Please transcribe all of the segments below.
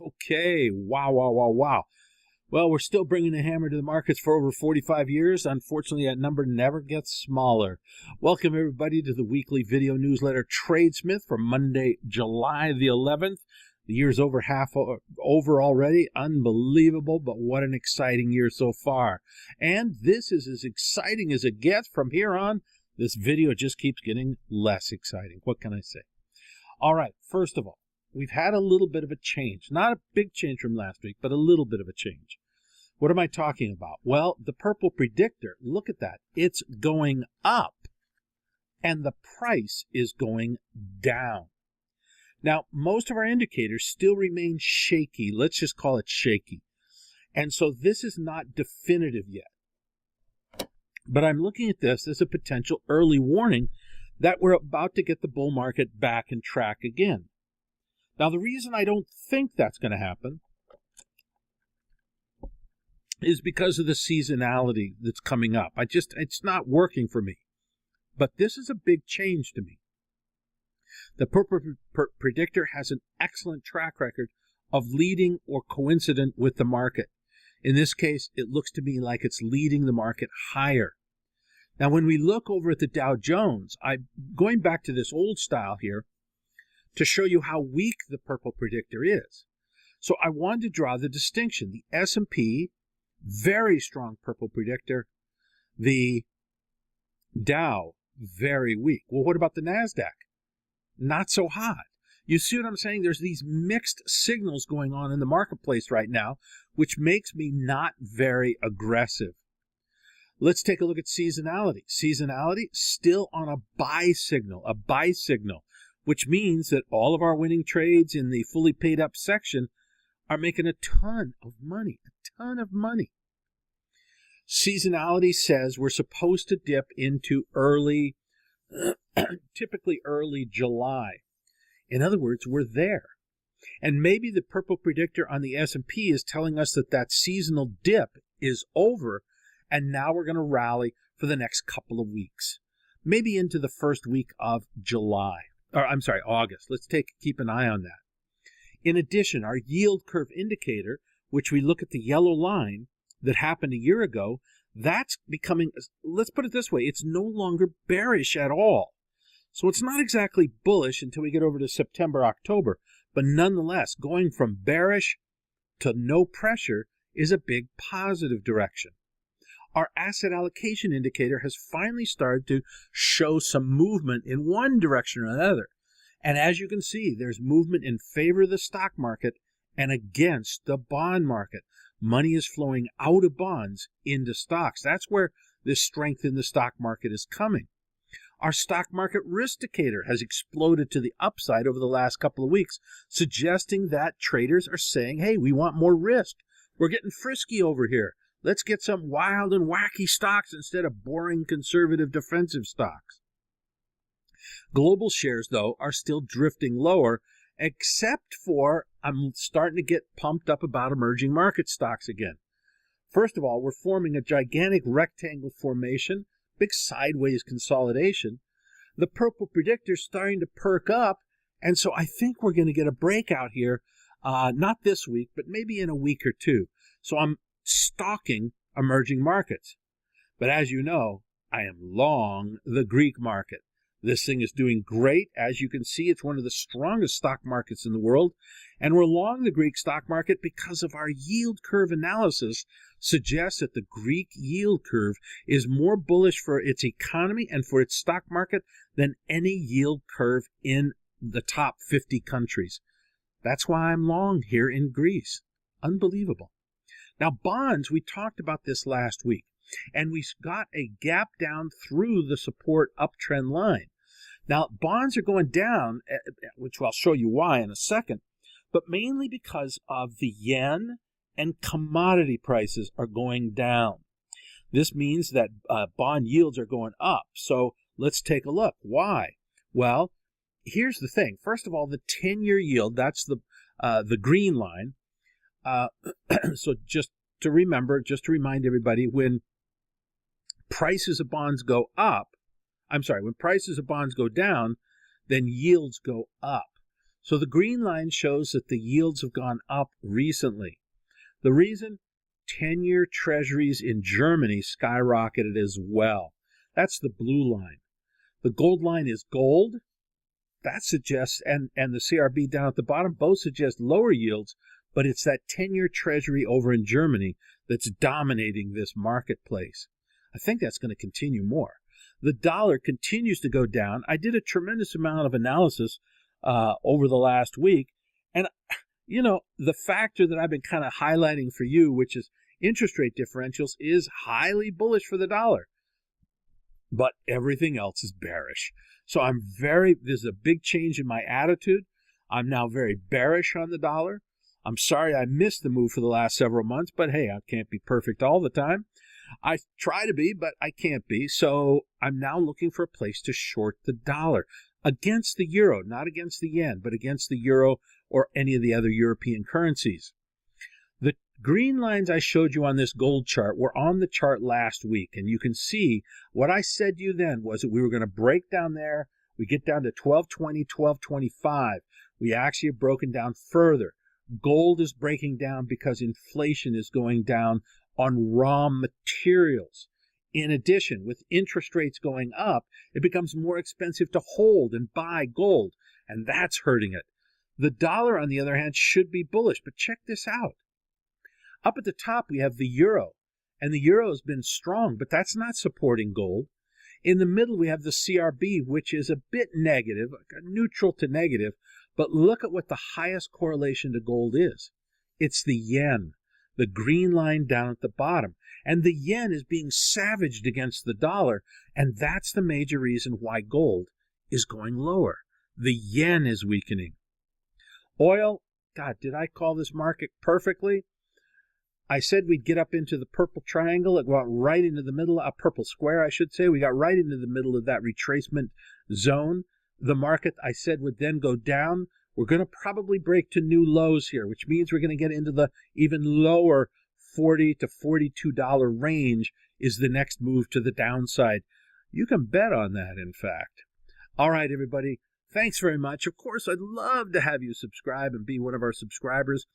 Okay, wow. Well, we're still bringing the hammer to the markets for over 45 years. Unfortunately, that number never gets smaller. Welcome, everybody, to the weekly video newsletter TradeSmith for Monday, July the 11th. The year's over half over already. Unbelievable, but what an exciting year so far. And this is as exciting as it gets. From here on, this video just keeps getting less exciting. What can I say? All right, first of all, we've had a little bit of a change. Not a big change from last week, but a little bit of a change. What am I talking about? Well, the purple predictor, look at that. It's going up, and the price is going down. Now, most of our indicators still remain shaky. Let's just call it shaky. And so this is not definitive yet. But I'm looking at this as a potential early warning that we're about to get the bull market back in track again. Now, the reason I don't think that's going to happen is because of the seasonality that's coming up. It's not working for me. But this is a big change to me. The purple predictor has an excellent track record of leading or coincident with the market. In this case, it looks to me like it's leading the market higher. Now, when we look over at the Dow Jones, I'm going back to this old style here to show you how weak the purple predictor is. So I wanted to draw the distinction. The S&P, very strong purple predictor. The Dow, very weak. Well, what about the NASDAQ? Not so hot. You see what I'm saying? There's these mixed signals going on in the marketplace right now, which makes me not very aggressive. Let's take a look at seasonality. Seasonality, still on a buy signal, which means that all of our winning trades in the fully paid up section are making a ton of money. Seasonality says we're supposed to dip into early, typically early July. In other words, we're there. And maybe the purple predictor on the S&P is telling us that that seasonal dip is over, and now we're going to rally for the next couple of weeks, maybe into the first week of August. Let's keep an eye on that. In addition, our yield curve indicator, which we look at the yellow line that happened a year ago, that's becoming, let's put it this way, it's no longer bearish at all. So it's not exactly bullish until we get over to September, October, but nonetheless, going from bearish to no pressure is a big positive direction. Our asset allocation indicator has finally started to show some movement in one direction or another. And as you can see, there's movement in favor of the stock market and against the bond market. Money is flowing out of bonds into stocks. That's where this strength in the stock market is coming. Our stock market riskdicator has exploded to the upside over the last couple of weeks, suggesting that traders are saying, hey, we want more risk. We're getting frisky over here. Let's get some wild and wacky stocks instead of boring conservative defensive stocks. Global shares, though, are still drifting lower, except for I'm starting to get pumped up about emerging market stocks again. First of all, we're forming a gigantic rectangle formation, big sideways consolidation. The purple predictor's starting to perk up, and so I think we're going to get a breakout here, not this week, but maybe in a week or two. So I'm stalking emerging markets. But as you know, I am long the Greek market. This thing is doing great. As you can see, it's one of the strongest stock markets in the world. And we're long the Greek stock market because of our yield curve analysis suggests that the Greek yield curve is more bullish for its economy and for its stock market than any yield curve in the top 50 countries. That's why I'm long here in Greece. Unbelievable. Now, bonds, we talked about this last week, and we got a gap down through the support uptrend line. Now, bonds are going down, which I'll show you why in a second, but mainly because of the yen and commodity prices are going down. This means that bond yields are going up. So let's take a look. Why? Well, here's the thing. First of all, the 10-year yield, that's the green line. So just to remind everybody, when prices of bonds go up, when prices of bonds go down, then yields go up. So the green line shows that the yields have gone up recently. The reason? 10-year treasuries in Germany skyrocketed as well. That's the blue line. The gold line is gold. That suggests, and the CRB down at the bottom, both suggest lower yields, but it's that 10-year treasury over in Germany that's dominating this marketplace. I think that's going to continue more. The dollar continues to go down. I did a tremendous amount of analysis over the last week, and you know, the factor that I've been kind of highlighting for you, which is interest rate differentials, is highly bullish for the dollar. But everything else is bearish. So there's a big change in my attitude. I'm now very bearish on the dollar. I'm sorry I missed the move for the last several months, but hey, I can't be perfect all the time. I try to be, but I can't be. So I'm now looking for a place to short the dollar against the euro, not against the yen, but against the euro or any of the other European currencies. The green lines I showed you on this gold chart were on the chart last week, and you can see what I said to you then was that we were going to break down there. We get down to 1220, 1225. We actually have broken down further. Gold is breaking down because inflation is going down on raw materials. In addition, with interest rates going up, it becomes more expensive to hold and buy gold, and that's hurting it. The dollar, on the other hand, should be bullish, but check this out. Up at the top, we have the euro, and the euro has been strong, but that's not supporting gold. In the middle, we have the CRB, which is a bit negative, neutral to negative, but look at what the highest correlation to gold is. It's the yen, the green line down at the bottom. And the yen is being savaged against the dollar, and that's the major reason why gold is going lower. The yen is weakening. Oil, God, did I call this market perfectly? I said we'd get up into the purple triangle. It went right into the middle, a purple square, I should say. We got right into the middle of that retracement zone. The market, I said, would then go down. We're going to probably break to new lows here, which means we're going to get into the even lower $40 to $42 range is the next move to the downside. You can bet on that, in fact. All right, everybody. Thanks very much. Of course, I'd love to have you subscribe and be one of our subscribers.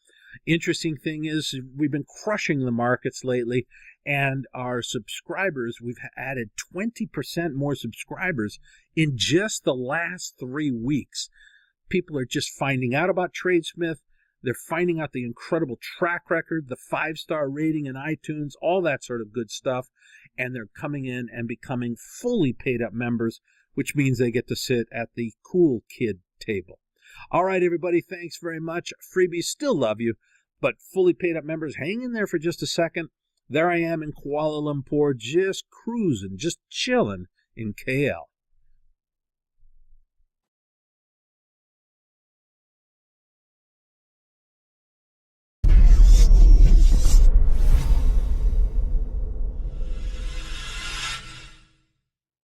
Interesting thing is we've been crushing the markets lately, and our subscribers, we've added 20% more subscribers in just the last 3 weeks. People are just finding out about TradeSmith. They're finding out the incredible track record, the 5-star rating in iTunes, all that sort of good stuff, and they're coming in and becoming fully paid up members, which means they get to sit at the cool kid table. All right, everybody, thanks very much. Freebies still love you, but fully paid up members, hang in there for just a second. There I am in Kuala Lumpur, just cruising, just chilling in KL.